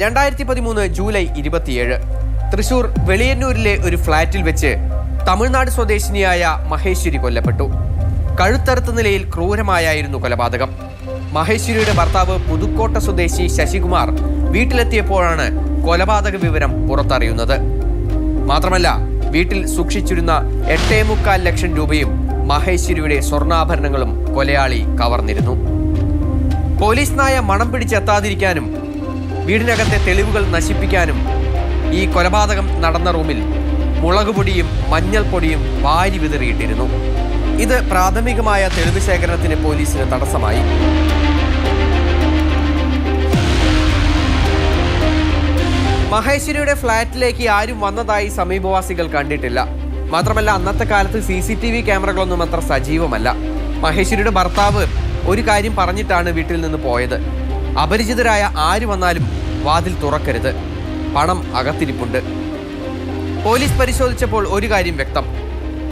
2013 July 27 Thrissur വെളിയന്നൂരിലെ ഒരു ഫ്ളാറ്റിൽ വെച്ച് തമിഴ്നാട് സ്വദേശിനിയായ മഹേശ്വരി കൊല്ലപ്പെട്ടു. കഴുത്തറുത്ത നിലയിൽ ക്രൂരമായായിരുന്നു കൊലപാതകം. മഹേശ്വരിയുടെ ഭർത്താവ് പുതുക്കോട്ട സ്വദേശി ശശികുമാർ വീട്ടിലെത്തിയപ്പോഴാണ് കൊലപാതക വിവരം പുറത്തറിയുന്നത്. മാത്രമല്ല, വീട്ടിൽ സൂക്ഷിച്ചിരുന്ന 8.25 ലക്ഷം രൂപയും മഹേശ്വരിയുടെ സ്വർണ്ണാഭരണങ്ങളും കൊലയാളി കവർന്നിരുന്നു. പോലീസ് നായ മണം പിടിച്ചെത്താതിരിക്കാനും വീടിനകത്തെ തെളിവുകൾ നശിപ്പിക്കാനും ഈ കൊലപാതകം നടന്ന റൂമിൽ മുളകുപൊടിയും മഞ്ഞൾപ്പൊടിയും വാരി വിതറിയിട്ടിരുന്നു. ഇത് പ്രാഥമികമായ തെളിവ് ശേഖരണത്തിന് പോലീസിന് തടസ്സമായി. മഹേശ്വരിയുടെ ഫ്ളാറ്റിലേക്ക് ആരും വന്നതായി സമീപവാസികൾ കണ്ടിട്ടില്ല. മാത്രമല്ല, അന്നത്തെ കാലത്ത് CCTV ക്യാമറകളൊന്നും അത്ര സജീവമല്ല. മഹേശ്വരിയുടെ ഭർത്താവ് ഒരു കാര്യം പറഞ്ഞിട്ടാണ് വീട്ടിൽ നിന്ന് പോയത്: അപരിചിതരായ ആര് വന്നാലും വാതിൽ തുറക്കരുത്, പണം അകത്തിരിപ്പുണ്ട്. പോലീസ് പരിശോധിച്ചപ്പോൾ ഒരു കാര്യം വ്യക്തം: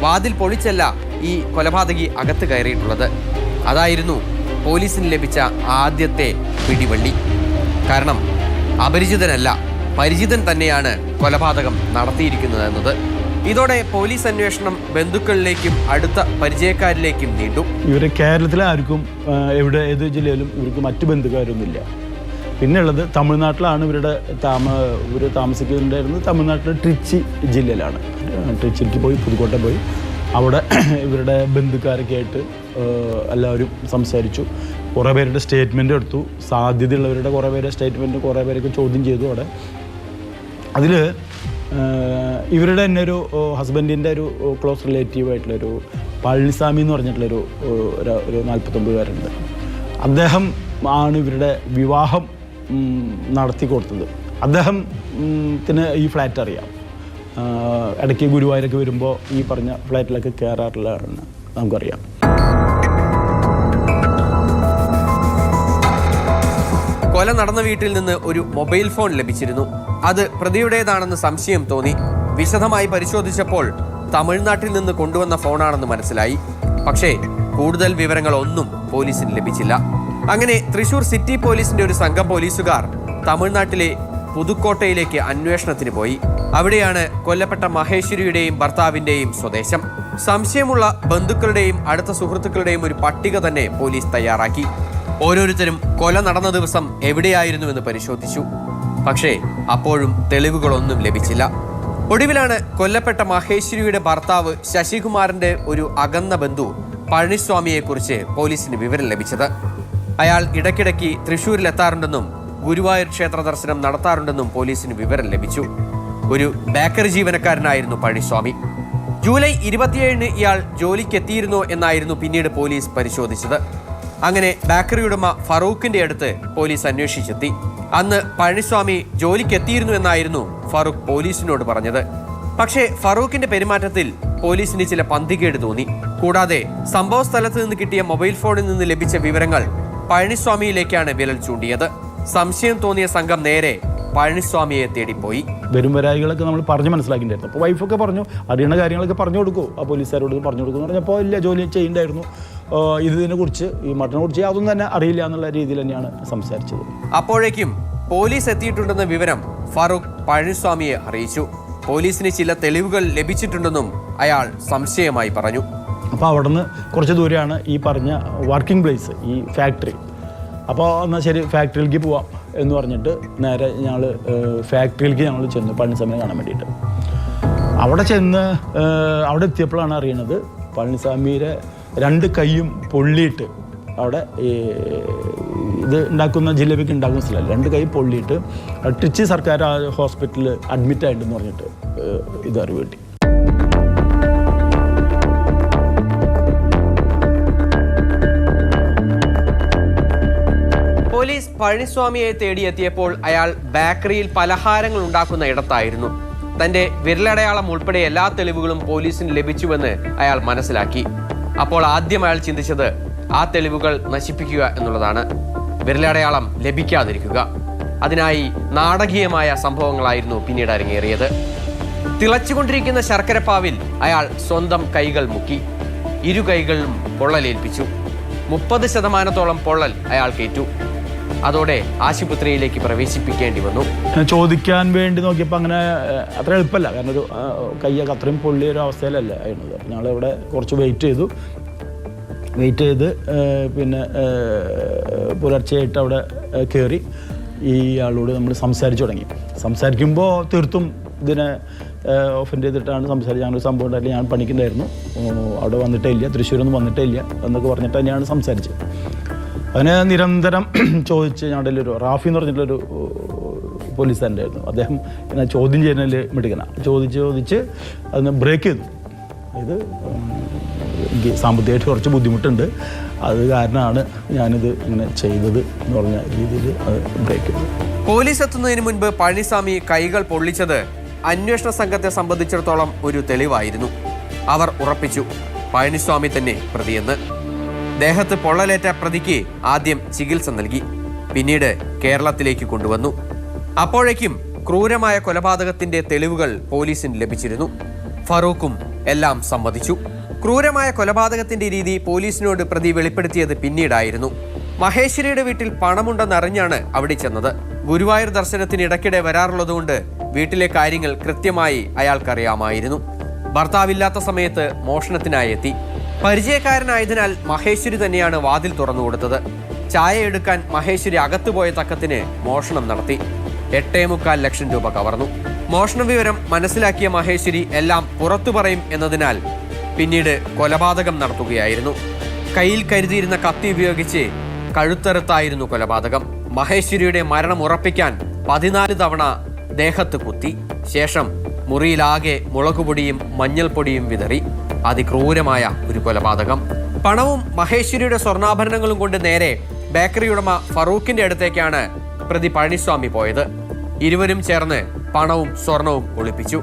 വാതിൽ പൊളിച്ചല്ല ഈ കൊലപാതകി അകത്ത് കയറിയിട്ടുള്ളത്. അതായിരുന്നു പോലീസിന് ലഭിച്ച ആദ്യത്തെ പിടിവള്ളി. കാരണം അപരിചിതനല്ല, പരിചിതൻ തന്നെയാണ് കൊലപാതകം നടത്തിയിരിക്കുന്നത് എന്നത്. ഇതോടെ പോലീസ് അന്വേഷണം ബന്ധുക്കളിലേക്കും അടുത്ത പരിചയക്കാരിലേക്കും നീണ്ടു. ഇവർ കേരളത്തിലെ ആർക്കും ഏത് ജില്ലയിലും ഇവർക്ക് മറ്റു ബന്ധുക്കാരൊന്നുമില്ല. പിന്നെ ഉള്ളത് തമിഴ്നാട്ടിലാണ്. ഇവർ താമസിക്കുന്നുണ്ടായിരുന്നത് തമിഴ്നാട്ടിലെ ട്രിച്ചി ജില്ലയിലാണ്. ട്രിച്ചിക്ക് പോയി, പുതുക്കോട്ട പോയി. അവിടെ ഇവരുടെ ബന്ധുക്കാരൊക്കെ ആയിട്ട് എല്ലാവരും സംസാരിച്ചു. കുറേ പേരുടെ സ്റ്റേറ്റ്മെൻറ്റ് എടുത്തു. സാധ്യതയുള്ളവരുടെ കുറേ പേരുടെ സ്റ്റേറ്റ്മെൻറ്റ് കുറേ പേരൊക്കെ ചോദ്യം ചെയ്തു. അവിടെ അതിൽ ഇവരുടെ തന്നെ ഒരു ഹസ്ബൻഡിൻ്റെ ഒരു ക്ലോസ് റിലേറ്റീവായിട്ടുള്ളൊരു പളനിസ്വാമി എന്ന് പറഞ്ഞിട്ടുള്ളൊരു 49കാരുണ്ട്. അദ്ദേഹം ആണ് ഇവരുടെ വിവാഹം നടത്തി കൊടുത്തത്. അദ്ദേഹത്തിന് ഈ ഫ്ലാറ്റ് അറിയാം. ഇടയ്ക്ക് ഗുരുവായൂരൊക്കെ വരുമ്പോൾ ഈ പറഞ്ഞ ഫ്ലാറ്റിലൊക്കെ കയറാറുള്ളതാണ് നമുക്കറിയാം. കൊല നടന്ന വീട്ടിൽ നിന്ന് ഒരു മൊബൈൽ ഫോൺ ലഭിച്ചിരുന്നു. അത് പ്രതിയുടേതാണെന്ന് സംശയം തോന്നി. വിശദമായി പരിശോധിച്ചപ്പോൾ തമിഴ്നാട്ടിൽ നിന്ന് കൊണ്ടുവന്ന ഫോണാണെന്ന് മനസ്സിലായി. പക്ഷേ കൂടുതൽ വിവരങ്ങളൊന്നും പോലീസിന് ലഭിച്ചില്ല. അങ്ങനെ തൃശൂർ സിറ്റി പോലീസിന്റെ ഒരു സംഘം പോലീസുകാർ തമിഴ്നാട്ടിലെ പുതുക്കോട്ടയിലേക്ക് അന്വേഷണത്തിന് പോയി. അവിടെയാണ് കൊല്ലപ്പെട്ട മഹേശ്വരിയുടെയും ഭർത്താവിന്റെയും സ്വദേശം. സംശയമുള്ള ബന്ധുക്കളുടെയും അടുത്ത സുഹൃത്തുക്കളുടെയും ഒരു പട്ടിക തന്നെ പോലീസ് തയ്യാറാക്കി. ഓരോരുത്തരും കൊല നടന്ന ദിവസം എവിടെയായിരുന്നുവെന്ന് പരിശോധിച്ചു. പക്ഷേ അപ്പോഴും തെളിവുകളൊന്നും ലഭിച്ചില്ല. ഒടുവിലാണ് കൊല്ലപ്പെട്ട മഹേശ്വരിയുടെ ഭർത്താവ് ശശികുമാറിന്റെ ഒരു അകന്ന ബന്ധു പഴനിസ്വാമിയെക്കുറിച്ച് പോലീസിന് വിവരം ലഭിച്ചത്. അയാൾ ഇടയ്ക്കിടയ്ക്ക് തൃശ്ശൂരിലെത്താറുണ്ടെന്നും ഗുരുവായൂർ ക്ഷേത്ര ദർശനം നടത്താറുണ്ടെന്നും പോലീസിന് വിവരം ലഭിച്ചു. ഒരു ബേക്കറി ജീവനക്കാരനായിരുന്നു പഴനിസ്വാമി. ജൂലൈ 27 ഇയാൾ ജോലിക്കെത്തിയിരുന്നോ എന്നായിരുന്നു പിന്നീട് പോലീസ് പരിശോധിച്ചത്. അങ്ങനെ ബേക്കറി ഉടമ ഫറൂഖിന്റെ അടുത്ത് പോലീസ് അന്വേഷിച്ചെത്തി. അന്ന് പഴനിസ്വാമി ജോലിക്കെത്തിയിരുന്നു എന്നായിരുന്നു ഫറൂഖ് പോലീസിനോട് പറഞ്ഞത്. പക്ഷേ ഫറൂഖിന്റെ പെരുമാറ്റത്തിൽ പോലീസിന് ചില പന്തികേട് തോന്നി. കൂടാതെ സംഭവ സ്ഥലത്ത് നിന്ന് കിട്ടിയ മൊബൈൽ ഫോണിൽ നിന്ന് ലഭിച്ച വിവരങ്ങൾ പഴനിസ്വാമിയിലേക്കാണ് വിരൽ ചൂണ്ടിയത്. സംശയം തോന്നിയ സംഘം നേരെ പഴനിസ്വാമിയെ തേടിപ്പോയി. വരും വരായികളൊക്കെ നമ്മൾ പറഞ്ഞ് മനസ്സിലാക്കിയിട്ടുണ്ടായിരുന്നു. അപ്പോൾ വൈഫൊക്കെ പറഞ്ഞു, അറിയുന്ന കാര്യങ്ങളൊക്കെ പറഞ്ഞു കൊടുക്കൂ, ആ പോലീസുകാരോട് പറഞ്ഞു കൊടുക്കും എന്ന് പറഞ്ഞപ്പോൾ ഇല്ല, ജോലി ചെയ്യണ്ടായിരുന്നു, ഇതിനെക്കുറിച്ച് ഈ മട്ടനെ കുറിച്ച് അതൊന്നും തന്നെ അറിയില്ല എന്നുള്ള രീതിയിൽ തന്നെയാണ് സംസാരിച്ചത്. അപ്പോഴേക്കും പോലീസ് എത്തിയിട്ടുണ്ടെന്ന വിവരം ഫറൂഖ് പഴനിസ്വാമിയെ അറിയിച്ചു. പോലീസിന് ചില തെളിവുകൾ ലഭിച്ചിട്ടുണ്ടെന്നും അയാൾ സംശയമായി പറഞ്ഞു. അപ്പോൾ അവിടെ നിന്ന് കുറച്ച് ദൂരെയാണ് ഈ പറഞ്ഞ വർക്കിംഗ് പ്ലേസ്, ഈ ഫാക്ടറി. അപ്പോൾ എന്നാൽ ശരി, ഫാക്ടറിയിലേക്ക് പോവാം എന്ന് പറഞ്ഞിട്ട് നേരെ ഞങ്ങൾ ഫാക്ടറിയിലേക്ക് ചെന്നു പഴനിസ്വാമിനെ കാണാൻ വേണ്ടിയിട്ട്. അവിടെ എത്തിയപ്പോഴാണ് അറിയണത് പഴനിസ്വാമിയുടെ 2 കൈയും പൊള്ളിയിട്ട്, അവിടെ ഇത് ഉണ്ടാക്കുന്ന ജിലേബിക്ക് ഉണ്ടാക്കുന്ന സ്ഥലമല്ല, 2 കൈ പൊള്ളിയിട്ട് ട്രിച്ചി സർക്കാർ ഹോസ്പിറ്റലിൽ അഡ്മിറ്റ് ആയിട്ടുണ്ടെന്ന് പറഞ്ഞിട്ട് ഇത് അറിവ് കിട്ടി. പോലീസ് പഴനിസ്വാമിയെ തേടിയെത്തിയപ്പോൾ അയാൾ ബേക്കറിയിൽ പലഹാരങ്ങൾ ഉണ്ടാക്കുന്ന ഇടത്തായിരുന്നു. തന്റെ വിരലടയാളം ഉൾപ്പെടെ എല്ലാ തെളിവുകളും പോലീസിന് ലഭിച്ചുവെന്ന് അയാൾ മനസ്സിലാക്കി. അപ്പോൾ ആദ്യം അയാൾ ചിന്തിച്ചത് ആ തെളിവുകൾ നശിപ്പിക്കുക എന്നുള്ളതാണ്, വിരലടയാളം ലഭിക്കാതിരിക്കുക. അതിനായി നാടകീയമായ സംഭവങ്ങളായിരുന്നു പിന്നീട് അരങ്ങേറിയത്. തിളച്ചുകൊണ്ടിരിക്കുന്ന ശർക്കരപ്പാവിൽ അയാൾ സ്വന്തം കൈകൾ മുക്കി. 2 കൈകളിലും പൊള്ളലേൽപ്പിച്ചു. 30% പൊള്ളൽ അയാൾക്കേറ്റു. അതോടെ ആശുപത്രിയിലേക്ക് പ്രവേശിപ്പിക്കേണ്ടി വന്നു. ചോദിക്കാൻ വേണ്ടി നോക്കിയപ്പോൾ അങ്ങനെ അത്ര എളുപ്പമല്ല. കാരണം ഒരു കൈയൊക്കെ അത്രയും പൊള്ളിയ ഒരു അവസ്ഥയിലല്ല ആയിരുന്നത്. അപ്പോൾ ഞങ്ങളിവിടെ കുറച്ച് വെയിറ്റ് ചെയ്ത് പിന്നെ പുലർച്ചയായിട്ട് അവിടെ കയറി ഈ ആളോട് നമ്മൾ സംസാരിച്ചു തുടങ്ങി. സംസാരിക്കുമ്പോൾ തീർത്തും ഇതിനെ ഓഫൻഡ് ചെയ്തിട്ടാണ് സംസാരിച്ചത്. ഞങ്ങളൊരു സംഭവം ഉണ്ടായില്ല, ഞാൻ പണിക്കുണ്ടായിരുന്നു, അവിടെ വന്നിട്ടേ ഇല്ല, തൃശ്ശൂരൊന്നും വന്നിട്ടേ ഇല്ല എന്നൊക്കെ പറഞ്ഞിട്ട് തന്നെയാണ് സംസാരിച്ചത്. അതിനെ നിരന്തരം ചോദിച്ച് ഞങ്ങളുടെ ഒരു റാഫി എന്ന് പറഞ്ഞിട്ടുള്ളൊരു പോലീസുകാരൻ്റെ ആയിരുന്നു. അദ്ദേഹം എന്നെ ചോദ്യം ചെയ്യുന്നതിൽ മിടുക്കനാണ്. ചോദിച്ച് അതിനെ ബ്രേക്ക് ചെയ്തു. ഇത് എനിക്ക് സാമ്പത്തികമായിട്ട് കുറച്ച് ബുദ്ധിമുട്ടുണ്ട്, അത് കാരണമാണ് ഞാനിത് ഇങ്ങനെ ചെയ്തത് എന്ന് പറഞ്ഞ രീതിയിൽ അത് ബ്രേക്ക് ചെയ്തു. പോലീസ് എത്തുന്നതിന് മുൻപ് പഴനിസ്വാമി കൈകൾ പൊള്ളിച്ചത് അന്വേഷണ സംഘത്തെ സംബന്ധിച്ചിടത്തോളം ഒരു തെളിവായിരുന്നു. അവർ ഉറപ്പിച്ചു പഴനിസ്വാമി തന്നെ പ്രതിയെന്ന്. ദേഹത്ത് പൊള്ളലേറ്റ പ്രതിക്ക് ആദ്യം ചികിത്സ നൽകി, പിന്നീട് കേരളത്തിലേക്ക് കൊണ്ടുവന്നു. അപ്പോഴേക്കും ക്രൂരമായ കൊലപാതകത്തിന്റെ തെളിവുകൾ പോലീസിന് ലഭിച്ചിരുന്നു. ഫറൂഖും എല്ലാം സമ്മതിച്ചു. ക്രൂരമായ കൊലപാതകത്തിന്റെ രീതി പോലീസിനോട് പ്രതി വെളിപ്പെടുത്തിയത് പിന്നീടായിരുന്നു. മഹേശ്വരിയുടെ വീട്ടിൽ പണമുണ്ടെന്നറിഞ്ഞാണ് അവിടെ ചെന്നത്. ഗുരുവായൂർ ദർശനത്തിന് ഇടയ്ക്കിടെ വരാറുള്ളതുകൊണ്ട് വീട്ടിലെ കാര്യങ്ങൾ കൃത്യമായി അയാൾക്കറിയാമായിരുന്നു. ഭർത്താവില്ലാത്ത സമയത്ത് മോഷണത്തിനായി എത്തി. പരിചയക്കാരനായതിനാൽ മഹേശ്വരി തന്നെയാണ് വാതിൽ തുറന്നു കൊടുത്തത്. ചായ എടുക്കാൻ മഹേശ്വരി അകത്തുപോയ തക്കത്തിന് മോഷണം നടത്തി. 8.25 ലക്ഷം രൂപ കവർന്നു. മോഷണ വിവരം മനസ്സിലാക്കിയ മഹേശ്വരി എല്ലാം പുറത്തു പറയും എന്നതിനാൽ പിന്നീട് കൊലപാതകം നടത്തുകയായിരുന്നു. കയ്യിൽ കരുതിയിരുന്ന കത്തി ഉപയോഗിച്ച് കഴുത്തറുത്തായിരുന്നു കൊലപാതകം. മഹേശ്വരിയുടെ മരണം ഉറപ്പിക്കാൻ 14 തവണ ദേഹത്ത് കുത്തി. ശേഷം മുറിയിലാകെ മുളകുപൊടിയും മഞ്ഞൾപ്പൊടിയും വിതറി. അതിക്രൂരമായ ഒരു കൊലപാതകം. പണവും മഹേശ്വരിയുടെ സ്വർണ്ണാഭരണങ്ങളും കൊണ്ട് നേരെ ബേക്കറി ഉടമ ഫറൂഖിന്റെ അടുത്തേക്കാണ് പ്രതി പഴനിസ്വാമി പോയത്. ഇരുവരും ചേർന്ന് പണവും സ്വർണവും ഒളിപ്പിച്ചു.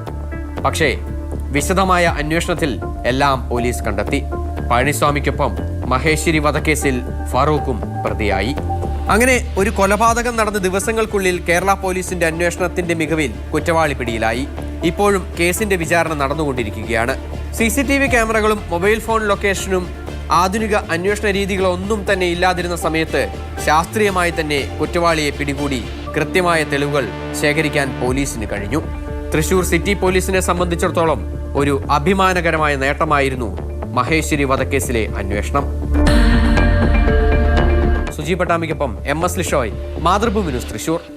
പക്ഷേ വിശദമായ അന്വേഷണത്തിൽ എല്ലാം പോലീസ് കണ്ടെത്തി. പഴനിസ്വാമിക്കൊപ്പം മഹേശ്വരി വധക്കേസിൽ ഫറൂഖും പ്രതിയായി. അങ്ങനെ ഒരു കൊലപാതകം നടന്ന ദിവസങ്ങൾക്കുള്ളിൽ കേരള പോലീസിന്റെ അന്വേഷണത്തിന്റെ മികവിൽ കുറ്റവാളി പിടിയിലായി. ഇപ്പോഴും കേസിന്റെ വിചാരണ നടന്നുകൊണ്ടിരിക്കുകയാണ്. CCTV ക്യാമറകളും മൊബൈൽ ഫോൺ ലൊക്കേഷനും ആധുനിക അന്വേഷണ രീതികളൊന്നും തന്നെ ഇല്ലാതിരുന്ന സമയത്ത് ശാസ്ത്രീയമായി തന്നെ കുറ്റവാളിയെ പിടികൂടി കൃത്യമായ തെളിവുകൾ ശേഖരിക്കാൻ പോലീസിന് കഴിഞ്ഞു. തൃശൂർ സിറ്റി പോലീസിനെ സംബന്ധിച്ചിടത്തോളം ഒരു അഭിമാനകരമായ നേട്ടമായിരുന്നു മഹേശ്വരി വധക്കേസിലെ അന്വേഷണം. സുജി പട്ടാമിക്കൊപ്പം MS ലിഷോയ്, മാതൃഭൂമി ന്യൂസ്, തൃശൂർ.